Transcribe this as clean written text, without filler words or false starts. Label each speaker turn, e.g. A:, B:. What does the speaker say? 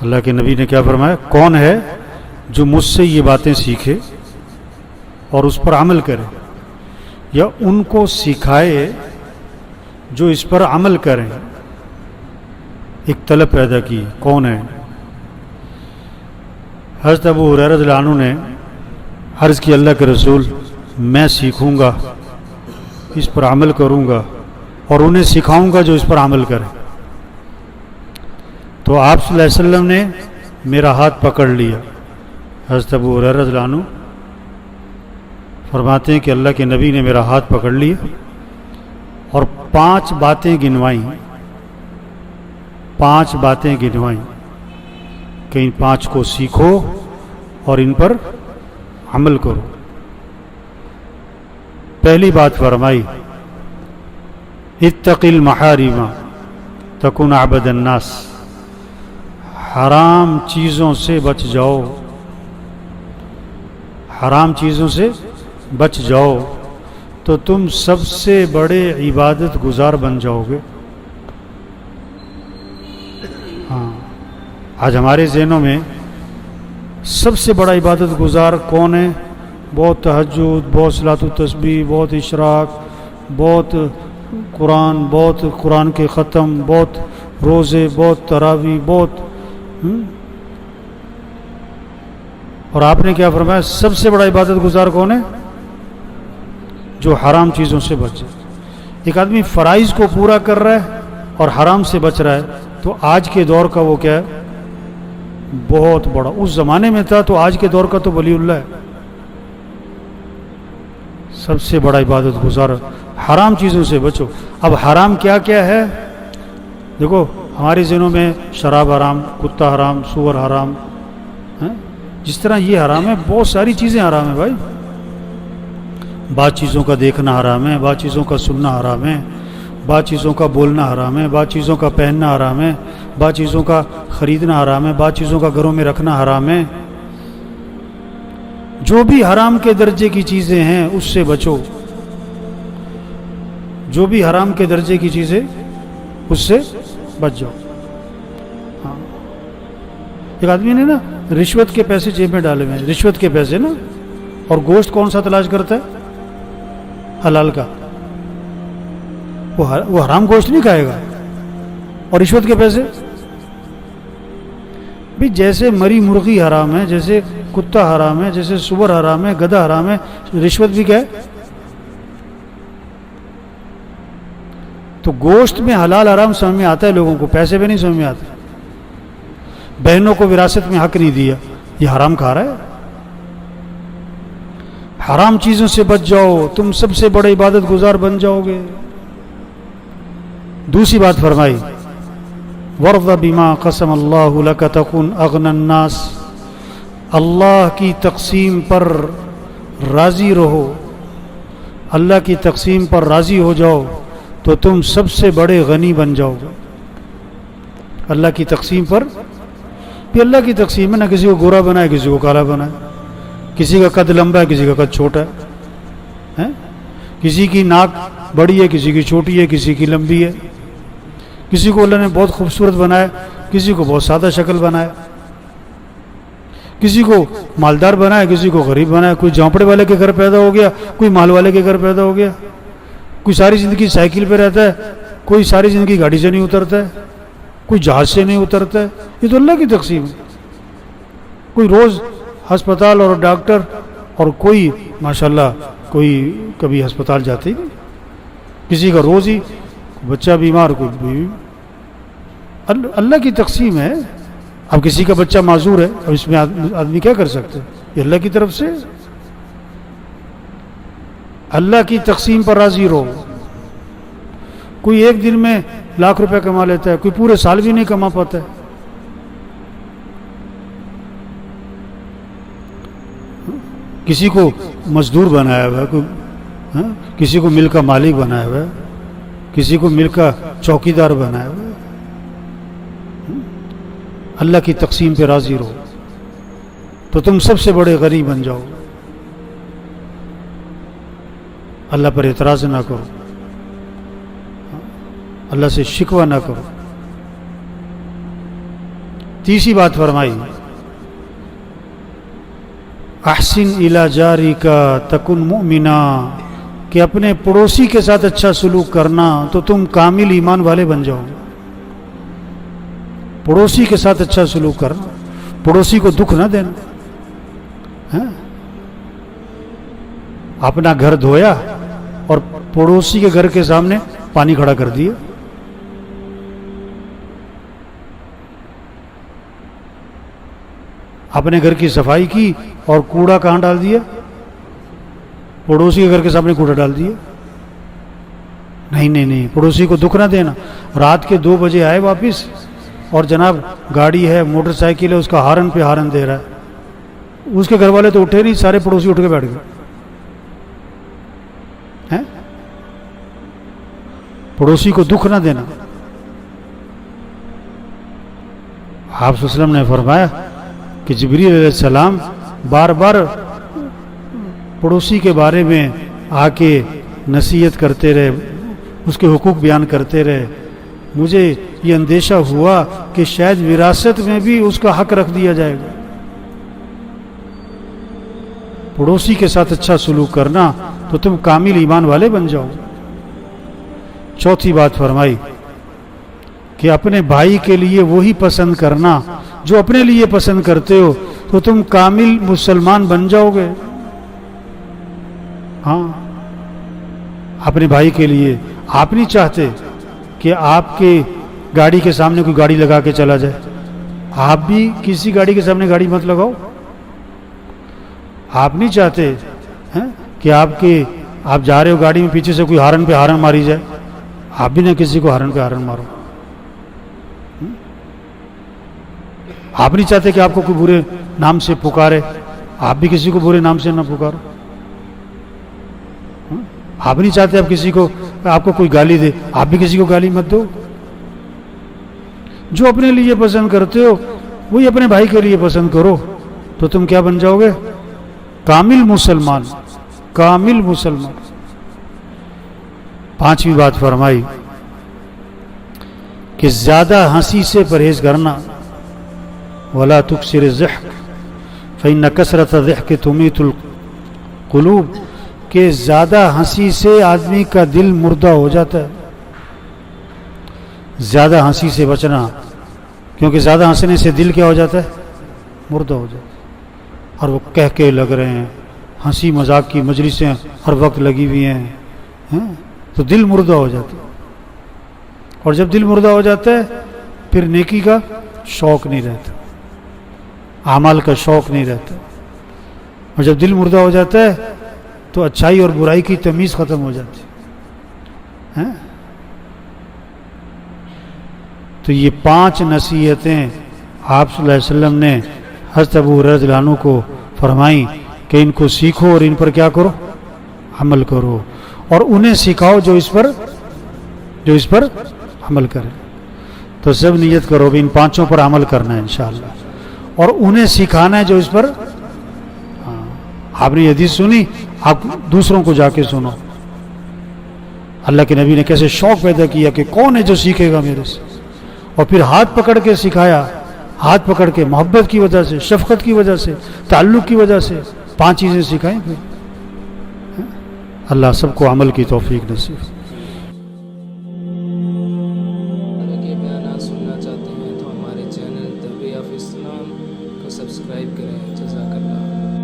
A: اللہ کے نبی نے کیا فرمایا؟ کون ہے جو مجھ سے یہ باتیں سیکھے اور اس پر عمل کرے، یا ان کو سکھائے جو اس پر عمل کریں؟ ایک طلب پیدا کی، کون ہے؟ حضرت ابو ہریرہ رضی اللہ عنہ نے عرض کی، اللہ کے رسول میں سیکھوں گا، اس پر عمل کروں گا اور انہیں سکھاؤں گا جو اس پر عمل کریں۔ تو آپ صلی اللہ علیہ وسلم نے میرا ہاتھ پکڑ لیا۔ حضرت ابو ہریرہ رضی اللہ عنہ فرماتے ہیں کہ اللہ کے نبی نے میرا ہاتھ پکڑ لیا اور 5 باتیں گنوائیں، 5 باتیں گنوائیں کہ ان 5 کو سیکھو اور ان پر عمل کرو۔ پہلی بات فرمائی، اتق المحارم تکن عبد الناس، حرام چیزوں سے بچ جاؤ، حرام چیزوں سے بچ جاؤ تو تم سب سے بڑے عبادت گزار بن جاؤ گے۔ ہاں، آج ہمارے ذہنوں میں سب سے بڑا عبادت گزار کون ہے؟ بہت تہجد، بہت صلاۃ التسبیح، بہت اشراق، بہت قرآن کے ختم، بہت روزے، بہت تراویح، بہت اور آپ نے کیا فرمایا؟ سب سے بڑا عبادت گزار کون ہے؟ جو حرام چیزوں سے بچ جائے۔ ایک آدمی فرائض کو پورا کر رہا ہے اور حرام سے بچ رہا ہے، تو آج کے دور کا وہ کیا ہے؟ بہت بڑا۔ اس زمانے میں تھا تو آج کے دور کا تو ولی اللہ ہے، سب سے بڑا عبادت گزار۔ حرام چیزوں سے بچو۔ اب حرام کیا کیا ہے؟ دیکھو، ہمارے ذہنوں میں شراب حرام، کتا حرام، سور حرام، جس طرح یہ حرام ہے بہت ساری چیزیں حرام ہیں بھائی۔ بعض چیزوں کا دیکھنا حرام ہے، بعض چیزوں کا سننا حرام ہے، بعض چیزوں کا بولنا حرام ہے، بعض چیزوں کا پہننا حرام ہے، بعض چیزوں کا خریدنا حرام ہے، بعض چیزوں کا گھروں میں رکھنا حرام ہے۔ جو بھی حرام کے درجے کی چیزیں ہیں اس سے بچو، جو بھی حرام کے درجے کی چیزیں اس سے بچ جاؤ۔ ہاں، ایک آدمی نے نا رشوت کے پیسے جیب میں ڈالے ہوئے ہیں، رشوت کے پیسے نا، اور گوشت کون سا تلاش کرتا ہے؟ حلال کا۔ وہ حرام گوشت نہیں کھائے گا، اور رشوت کے پیسے بھی، جیسے مری مرغی حرام ہے، جیسے کتا حرام ہے، جیسے سور حرام ہے، گدھا حرام ہے، رشوت بھی کیا ہے؟ تو گوشت میں حلال حرام سمجھ میں آتا ہے لوگوں کو، پیسے بھی نہیں سمجھ میں آتے۔ بہنوں کو وراثت میں حق نہیں دیا، یہ حرام کھا رہا ہے۔ حرام چیزوں سے بچ جاؤ، تم سب سے بڑے عبادت گزار بن جاؤ گے۔ دوسری بات فرمائی، وَرْضَ بِمَا قَسَمَ اللَّهُ لَكَ تَكُنْ أَغْنَى النَّاسِ، اللہ کی تقسیم پر راضی رہو، اللہ کی تقسیم پر راضی ہو جاؤ تو تم سب سے بڑے غنی بن جاؤ گے۔ اللہ کی تقسیم پر بھی، اللہ کی تقسیم ہے نا، کسی کو گورا بنائے، کسی کو کالا بنائے، کسی کا قد لمبا ہے، کسی کا قد چھوٹا ہے، کسی کی ناک بڑی ہے، کسی کی چھوٹی ہے، کسی کی لمبی ہے، کسی کو اللہ نے بہت خوبصورت بنایا، کسی کو بہت سادہ شکل بنایا، کسی کو مالدار بنایا، کسی کو غریب بنایا، کوئی جھونپڑے والے کے گھر پیدا ہو گیا، کوئی مال والے کے گھر پیدا ہو گیا، کوئی ساری زندگی سائیکل پہ رہتا ہے، کوئی ساری زندگی گاڑی سے نہیں اترتا ہے، کوئی جہاز سے نہیں اترتا ہے۔ یہ تو اللہ کی تقسیم ہے۔ کوئی روز ہسپتال اور ڈاکٹر، اور کوئی ماشاءاللہ کوئی کبھی ہسپتال جاتے ہی نہیں، کسی کا روز ہی بچہ بیمار، کوئی بیوی۔ اللہ کی تقسیم ہے۔ اب کسی کا بچہ معذور ہے، اب اس میں آدمی کیا کر سکتے؟ یہ اللہ کی طرف سے۔ اللہ کی تقسیم پر راضی رہو۔ کوئی ایک دن میں لاکھ روپے کما لیتا ہے، کوئی پورے سال بھی نہیں کما پاتا ہے۔ کسی کو مزدور بنایا ہوا ہے، کسی کو مل کا مالک بنایا ہوا ہے، کسی کو مل کا چوکیدار بنایا ہوا ہے۔ اللہ کی تقسیم پہ راضی رہو تو تم سب سے بڑے غنی بن جاؤ۔ اللہ پر اعتراض نہ کرو۔ اللہ سے شکوہ نہ کرو۔ تیسری بات فرمائی احسن الی جارک تکن مؤمنا، کہ اپنے پڑوسی کے ساتھ اچھا سلوک کرنا تو تم کامل ایمان والے بن جاؤ گے۔ پڑوسی کے ساتھ اچھا سلوک کرنا، پڑوسی کو دکھ نہ دینا۔ اپنا گھر دھویا اور پڑوسی کے گھر کے سامنے پانی کھڑا کر دیا۔ اپنے گھر کی صفائی کی اور کوڑا کہاں ڈال دیا؟ پڑوسی کے گھر کے سامنے کوڑا ڈال دیا۔ نہیں، پڑوسی کو دکھ نہ دینا۔ رات کے 2 بجے آئے واپس اور جناب گاڑی ہے، موٹر سائیکل ہے، اس کا ہارن پہ ہارن دے رہا ہے، اس کے گھر والے تو اٹھے نہیں، سارے پڑوسی اٹھ کے بیٹھ گئے۔ پڑوسی کو دکھ نہ دینا۔ آپ صلی اللہ علیہ وسلم نے فرمایا کہ جبریل علیہ السلام بار بار پڑوسی کے بارے میں آ کے نصیحت کرتے رہے، اس کے حقوق بیان کرتے رہے۔ مجھے یہ اندیشہ ہوا کہ شاید وراثت میں بھی اس کا حق رکھ دیا جائے گا۔ پڑوسی کے ساتھ اچھا سلوک کرنا تو تم کامل ایمان والے بن جاؤ۔ چوتھی بات فرمائی کہ اپنے بھائی کے لیے وہی پسند کرنا جو اپنے لیے پسند کرتے ہو تو تم کامل مسلمان بن جاؤ گے۔ ہاں، اپنے بھائی کے لیے آپ نہیں چاہتے کہ آپ کے گاڑی کے سامنے کوئی گاڑی لگا کے چلا جائے، آپ بھی کسی گاڑی کے سامنے گاڑی مت لگاؤ۔ آپ نہیں چاہتے کہ آپ جا رہے ہو گاڑی میں، پیچھے سے کوئی ہارن پہ ہارن ماری جائے، آپ بھی نہ کسی کو ہارن پہ ہارن مارو۔ آپ نہیں چاہتے کہ آپ کو کوئی برے نام سے پکارے، آپ بھی کسی کو برے نام سے نہ پکارو۔ آپ نہیں چاہتے آپ کو کوئی گالی دے، آپ بھی کسی کو گالی مت دو۔ جو اپنے لیے پسند کرتے ہو وہی اپنے بھائی کے لیے پسند کرو تو تم کیا بن جاؤ گے؟ کامل مسلمان، کامل مسلمان۔ پانچویں بات فرمائی کہ زیادہ ہنسی سے پرہیز کرنا، ولا تکثر الضحک فإن کثرة الضحک تمیت القلوب، کہ زیادہ ہنسی سے آدمی کا دل مردہ ہو جاتا ہے۔ زیادہ ہنسی سے بچنا، کیونکہ زیادہ ہنسنے سے دل کیا ہو جاتا ہے؟ مردہ ہو جاتا ہے۔ اور وہ کہہ کے لگ رہے ہیں، ہنسی مذاق کی مجلسیں ہر وقت لگی ہوئی ہیں، تو دل مردہ ہو جاتا ہے۔ اور جب دل مردہ ہو جاتا ہے پھر نیکی کا شوق نہیں رہتا، اعمال کا شوق نہیں رہتا۔ اور جب دل مردہ ہو جاتا ہے تو اچھائی اور برائی کی تمیز ختم ہو جاتی ہے۔ تو یہ 5 نصیحتیں آپ صلی اللہ علیہ وسلم نے حضرت ابو ہریرہ رضی اللہ عنہ کو فرمائیں کہ ان کو سیکھو اور ان پر کیا کرو؟ عمل کرو، اور انہیں سکھاؤ جو اس پر عمل کرے۔ تو سب نیت کرو بھی ان 5 پر عمل کرنا ہے انشاءاللہ، اور انہیں سکھانا ہے جو اس پر۔ آپ نے یہ حدیث سنی، آپ دوسروں کو جا کے سنو۔ اللہ کے نبی نے کیسے شوق پیدا کیا کہ کون ہے جو سیکھے گا میرے سے، اور پھر ہاتھ پکڑ کے سکھایا، ہاتھ پکڑ کے محبت کی وجہ سے، شفقت کی وجہ سے، تعلق کی وجہ سے 5 چیزیں سکھائیں۔ پھر اللہ سب کو عمل کی توفیق نصیب۔
B: اگر یہ بیانات سننا چاہتے ہیں تو ہمارے channel The Way of Islam کو سبسکرائب کریں۔ جزاک اللہ۔